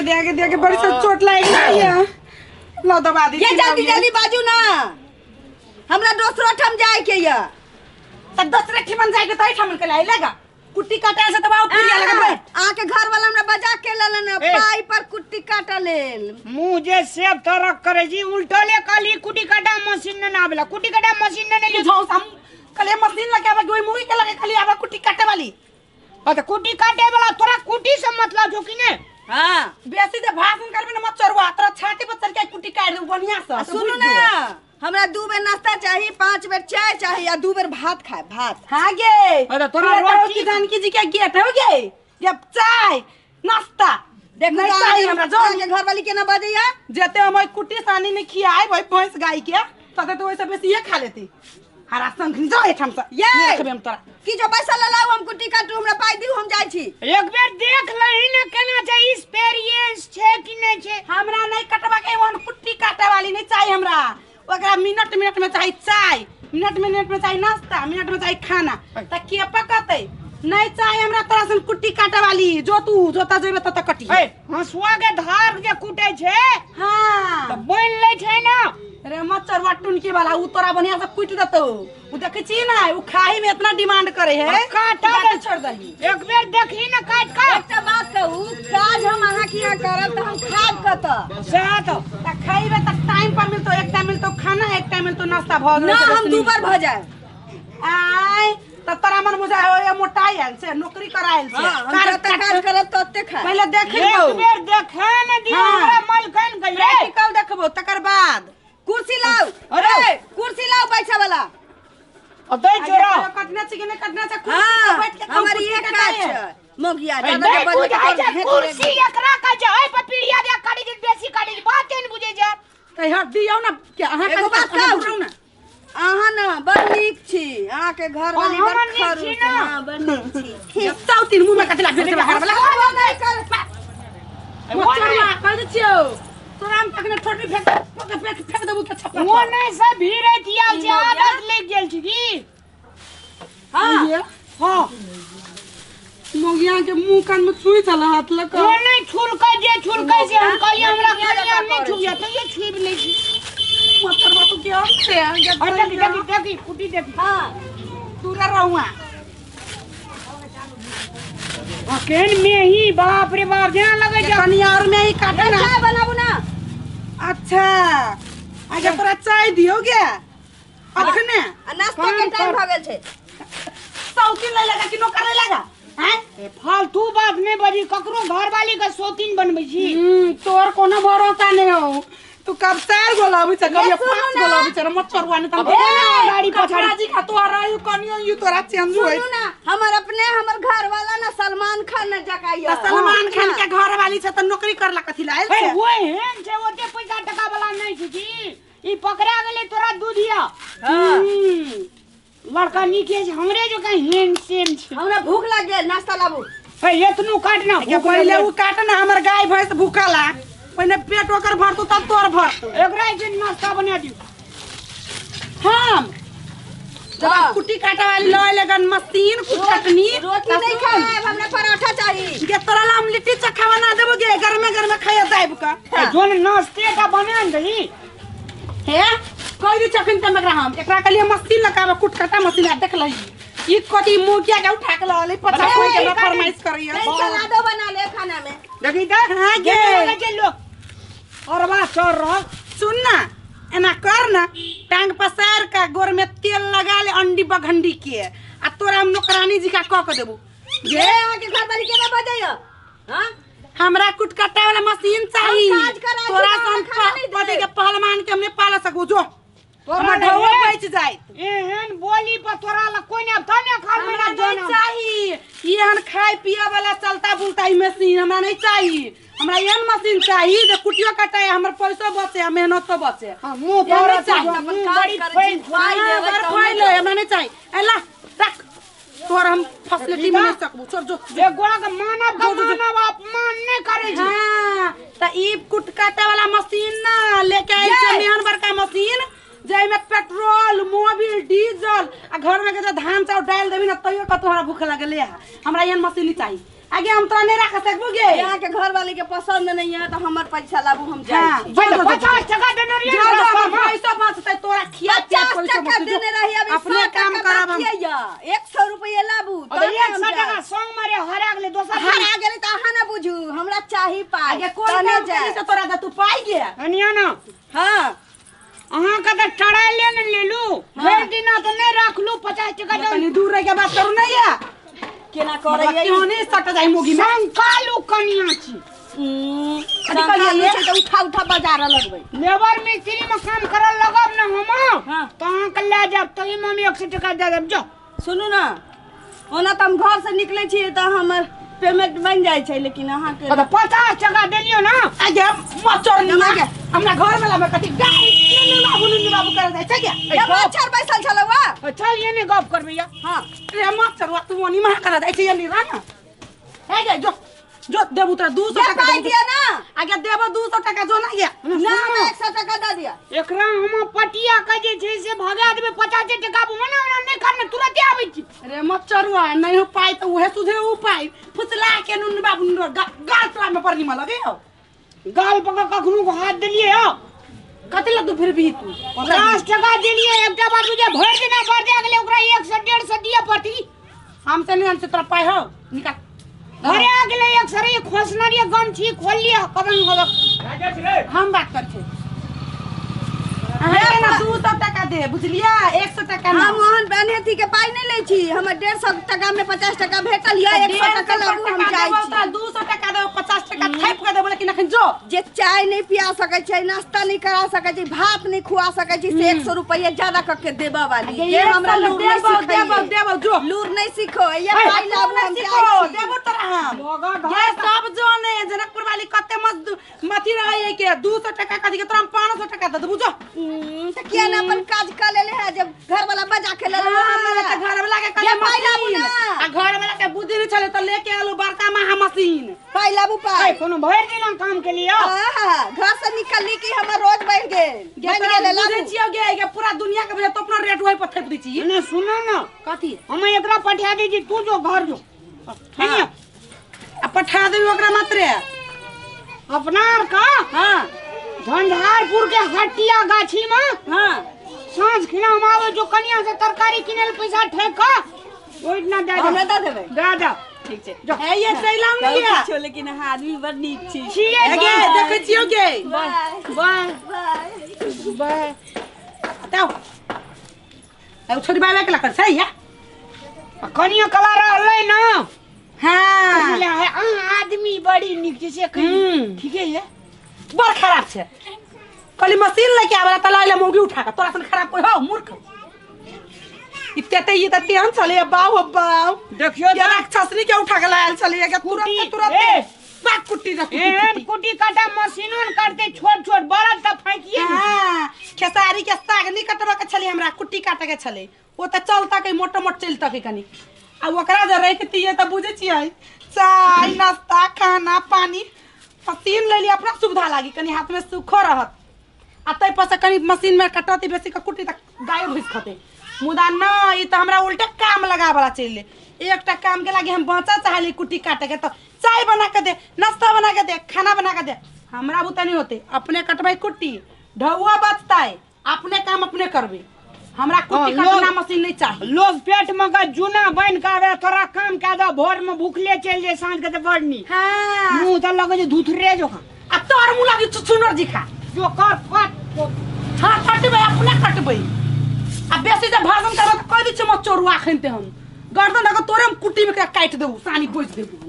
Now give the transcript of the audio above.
दे के बड़ी से चोट लागी है। लो दबा दी। ये जल्दी जल्दी बाजू ना, हमरा दूसरा ठम जाए के ये। त दूसरे ठिमन जाए के तई ठमन के लाइलेगा। कुट्टी काटे से दबाओ पुरिया लगा बैठ। आके घर वाला हमरा बजा के लेलन पाई पर कुट्टी काटा लेल। मुझे सेब तरक करे जी उल्टले काली कुट्टी काटा मशीन न आवेला। कुट्टी काटा मशीन न ले जाओ हम कले मशीन लगे आवे गोई मुई के लगे खाली आवे कुट्टी काटे वाली। त कुट्टी काटे वाला तोरा कुट्टी से मतलब जो कि ने। हां बेसी दे भाषण करबे न मत चरवा तोरा छाती पर चढ़ के कुट्टी काट दे बढ़िया से। सुन ना, हमरा 2 बेर नाश्ता चाहिए, 5 बेर चाय चाहिए या 2 बेर भात खाए भात। हां गे अरे तोरा रोटी जानकी जी के गेट हो गे। जब चाय नाश्ता देखो नहीं चाहिए हमरा जो के घर वाली के ना बजैया। जेते हम कुट्टी सानी ने खियाए भाई भैंस गाय के तते तो वैसे बेसी ये खा लेती। हरा संग जो एठम से ये देखबे हम तोरा की जो पैसा ले लाऊ हम कुट्टी काटू, हमरा पाई दिउ हम जाई छी। एक बेर देख लही न केना छै एक्सपीरियंस छै कि नै छै। हमरा नहीं कटवा के वन कुट्टी काटे वाली नहीं चाहिए हमरा। ओकरा मिनट मिनट में चाहिए चाय, मिनट मिनट में चाहिए नाश्ता, मिनट में चाहिए खाना। त के पकते नहीं चाहिए हमरा तोरा सन कुट्टी काटे वाली। जो तू जोता जेबे त कटी ए हसुआ के धार जे कुटे छै हां त बोल ले छै ना। अरे मच्छर वाटुन के वाला उ तोरा बढ़िया से कुट देतो। उ देखे छी ना उ खाई में इतना डिमांड करे है काटा बाटे छोड़ दही। एक बेर देखी न काट का। एकटा बात कहू, काज हम अहाँ किया करब त हम खाब कत साथ त खाइबे त टाइम पर मिलतो, एक टाइम मिलतो खाना, एक टाइम मिलतो नाश्ता भ ना हम 2 बार भ जाए। आय त तोरा मन बुझा हो ये मोटाई आयल से नौकरी करायल से काज करब त ओते खाए। पहले देखबो एक बेर देखा न दिया हमरा मलकन गए। प्रैक्टिकल देखबो तकर बाद कुर्सी लाओ। अरे कुर्सी लाओ बैठे वाला। अतै चोरा कटना छै कि नहीं कटना छै हां कुर्सी बैठ के हमर ये काज छै मोगिया दादा के बुझाई छै बजे कुर्सी एकरा का छै। ए पपीड़िया दे काटी दे बेसी काटी बात नहीं बुझे जा। त हट दियौ ना के अहाँ एगो बात कहू ना, अहाँ ना बड़ नीक छी, अहाँ के घर वाली बड़ हम नीक खरू छी छी ना। हां बड़ नीक छी। सब तीन मुंह में कटला भेटे बाहर वाला नहीं कर मोचरवा कर छियो तोरा हम तक ने ठोटी फेंक देबू त छप्पा वो नहीं सब भीरे दिया छै आदत लग गेल छी की। हां हां मोगिया के मुंह कान में छुई चला हाथ लगा वो नहीं छुलका जे छुलका से हम कही हमरा कही हम नहीं छुइया तो ये छुई ले छी। मोचरवा तो क्या से अरे देखी कुटी देखी। हां पूरा रहुआ अकेन में ही बाप रे बाप ध्यान लगे जा। कनिया और में ही काटे ना चाय बनाबू ना। अच्छा आगे तोरा चाय दियो गे अखने नाश्ता के टाइम भ गेल छै। सौकी ले लगा कि नौकर ले लगा हैं फालतू बात नहीं बजी ककरो घर वाली का सोतीन बनबै छी। तोर कोनो भरोसा नहीं हो। तू कब 4 गोला अभी से कब 5 गोला अभी से मच्छरवा ने तब गाड़ी पछाड़ा जी का तो रहा कनियो यू तोरा चेंज होई। सुनू ना, हमर घर वाला ना सलमान खान न जकाइया। सलमान खान के घर वाली से त नौकरी करला कथि लायल ए से वो हेन छै ओते पैसा टका वाला नहीं छी की। ई पकड़ा गेले तोरा दूधिया। लड़का नीके छै हमरे जो कहीं हेन सेम छै। हमरा भूख लाग गेल, नाश्ता लाबू। ए एतनु काटना के पहले उ काटना हमर गाय भैंस भूखला पहले पेट ओकर भरतो तब तोर भरतो। एकरा जे नाश्ता बना दियो। हम जब कुट्टी काटे वाली लय लगन मशीन कुटनी रोटी नहीं खाए, हमरा पराठा चाहिए। के तोरा ला हम लिट्टी चखा बना देबो गे घर में खाया जाइब का जोन नाश्ते का बना दही हे कोई भी चखन तम हम एकरा के लिए मशीन लगावे कुटकटा मशीन देख लही ई कोटी मुखिया के उठा के लले 50 कोई के फरमाइश करिए सलादो बना ले खाना में। देखी त हां गे चलो और बात कर रहा सुन ना एना कर ना टांग पसार का गोर में तेल लगा ले अंडी बघंडी के आ तोरा हम नौकरानी जी का क के देबू ये आके घर वाली के ना बजाइयो। हां हमरा कुटकटा वाला मशीन चाहिए। हम काज करा तोरा के सन खाना नहीं दे। पति के पहलवान के हमने पाला सकू जो तोरा ढौआ बच जाए। एहन बोली पर तोरा ला कोई ने थाने खा हमरा नहीं चाहिए एहन खाए पिए वाला चलता बुलता मशीन हमरा नहीं चाहिए। हमरा एहन मशीन चाहिए जो कुटियो कटाए हमर पैसा बचे मेहनत तो बचे। मुंह पर बड़ी फैल फाइल हमरा नहीं चाहिए। एला रख तोर हम फैसिलिटी में नहीं सकबू छोड़ जो एक गोड़ा का मानव अपमान नहीं करे छी। हां त ई कुटकाटा वाला मशीन ना लेके आई छै मेहन बड़का मशीन जय में पेट्रोल मोबिल डीजल आ घर में के धान चाउर डाल देबी ना तइयो का तोहरा भूख लागले हमरा एहन मशीन नहीं चाहिए। आगे हम तोरा नहीं रख सकबो गे यहाँ के घर वाले के पसंद नहीं है तो हमार पैसा लाबू हम जाए हाँ, छी। भाई 50 टका देने रहिए जो ना जो पैसा बचतै तोरा खिया पिया 50 टका देने रही अभी अपने 100 काम टका करब हम बाकी है, 100 रुपया लाबू अबे 100 टका संग मारे हरा गेले दोसर हर आ गेले त अहाँ ना बुझू हमरा चाही पाई आगे कोन तने काम जाए। करी से तोरा दे तू पाई गे अनिया ना हां अहाँ का तो टड़ा ले लू भर दिन तो नहीं रख लू 50 टका दे तनी दूर रह के बात करू नहीं है केना करे क्यों नहीं सट जाई मोगी में संग कालू कनिया छी कहिए तो उठा उठा बाजार लगबै लेबर मिस्त्री में काम करल लगब ना हम हाँ। तो अहाँ के ले जाब तभी मम्मी 100 टका दे देब जो सुनू ना ओना त हम घर से निकले छी त हमर पेमेंट बन जाय छै लेकिन अहाँ के तो 50 टका देलियो ना आगे मचोर जमा नहीं के। हमरा घर में लमे कथि गाड़ी नुनु बाबू कर जाय छै के ये मच्छर बैसल छलवा चल ये नहीं गप करबे या हां रे मचोर तू मोनी मा कर जाय छै ये राना हे गे जो देबू तोरा 200 ये टका पाई दिया ना आगे देबो 200 टका जो ना गे ना हम 100 टका दे दिया एकरा हम पटिया के जे छै से भगा देबे 50 टका मना नहीं करने तुरंत आबै छी रे मचरुआ नहीं हो पाई तो उहे सुधे उपाय फुसला के नुनु बाबू गाल तोरा में परनी में लगे हो गाल पका कखनु को हाथ देलिए हो कते लग फिर भी तू 50 टका देलिए एकटा बात बुझे भर दिना भर दे गेले ओकरा 100 150 दिए पड़ती हमसे नहीं हमसे तोरा पाई हो निकाल घरे आ गेले एक सरे खोसनरी गम छी खोल लिया कदम कदम हम बात कर छे अहे ना 200 टका दे बुझलिया 100 टका ना हम मोहन बहनेती के पाई नहीं ले छी हम 150 टका में 50 टका भेटल या 100 टका लाबू हम जाय छी 200 टका दे 50 टका थाप के देबो लेकिन अखन जो जे चाय नहीं पिया सके छै नाश्ता नहीं करा सके छै भात नहीं खुआ सके छै से 100 रुपया ज्यादा करके देबा वाली ये हमरा लूर नहीं देबो जो लूर नहीं सीखो ये पाई लाबू हम जाय छी देबो तोरा हम लोगा ये सब जोने जनकपुर वाली कते मती रहे के 200 टका कथि के तोरा 500 टका दे देबो जो तो किया ना अपन काज कर लेले है जब घर वाला बजा के ले तो घर वाला के कले पाई लाबू मशीन ना आ घर वाला के बुद्धि नहीं चले तो लेके आलू बड़का महा मशीन पाई लाबू ए पाई कोनो भर दिना काम के लिए घर से निकलनी की हमर रोज बढ़ गेल बन गेल बुझे लाबू छियो गे पूरा दुनिया के बुझे तो अपना रेट वही पर थेप दी छी ने सुनो ना कथि हम एकरा पठा दीजिए तू जो घर जो है आ पठा देबी ओकरा मात्रे अपना का हां झंझारपुर के हटिया गाछी में हां सांझ खिना हम आवे जो कनिया से तरकारी किनेल पैसा ठेका ओइ ना दे हमरा दे देबै दे ठीक छै जो है ये सैलाम नहीं है छो लेकिन अहाँ आदमी बड़ नीक छी छिए गे देखे छियो गे बाय बाय बाय बाय ताऊ ए छोरी बाबा के लकर सही है कनिया कला रहले ना हां ले है आदमी बड़ी निक से ठीक है बड़ खराब छे कली मशीन लेके आबला त लाइले मोगी उठा के तोरा सन खराब कोई हो मूर्ख इत्ते ये त तेहन चले बाऊ बाऊ देखियो ये राक्षसनी के उठा के लायल चली के तुरंत तुरंत पाक कुट्टी एन कुटी काटा मशीनन करते छोट छोट बड़ा त फेंकिए हां खेसारी के साग नी कटवा के छली हमरा कुट्टी काटे के छले ओ त चलता के मोटो मोट चलता के कनी आ ओकरा जे रखती है त बुझे छियै चाय नाश्ता खाना पानी मशीन ले ली अपना सुविधा लागी कनी हाथ में सुखो रहत आ तै पर से कनी मशीन में कटती बेसी के कुट्टी तक गाय भैंस खते मुदा न ई त हमरा उल्टा काम लगावला चले एकटा काम के लागी हम बचा चाहली कुट्टी काटे के तो चाय बना के दे नाश्ता बना के दे खाना बना के दे हमरा बुता नहीं होते अपने कटवाई कुट्टी ढौआ बचता है अपने काम अपने करबे हमरा कुट्टी काटना मशीन नहीं चाहिए लोग पेट में का जूना बन के आवे तोरा काम के दो भोर में भूखले चल जे सांझ के त बड़नी हां मुंह त लगे जे धुथरे जो आ तोर मुंह लागी चुचुनर जी खा जो कर फट हां कटबे अपने कटबे आ बेसी जे भाषण करबे त कह दी छ म चोरुआ खनते हम गर्दन लगा तोरे हम कुट्टी में काट देबू सानी बोझ देबू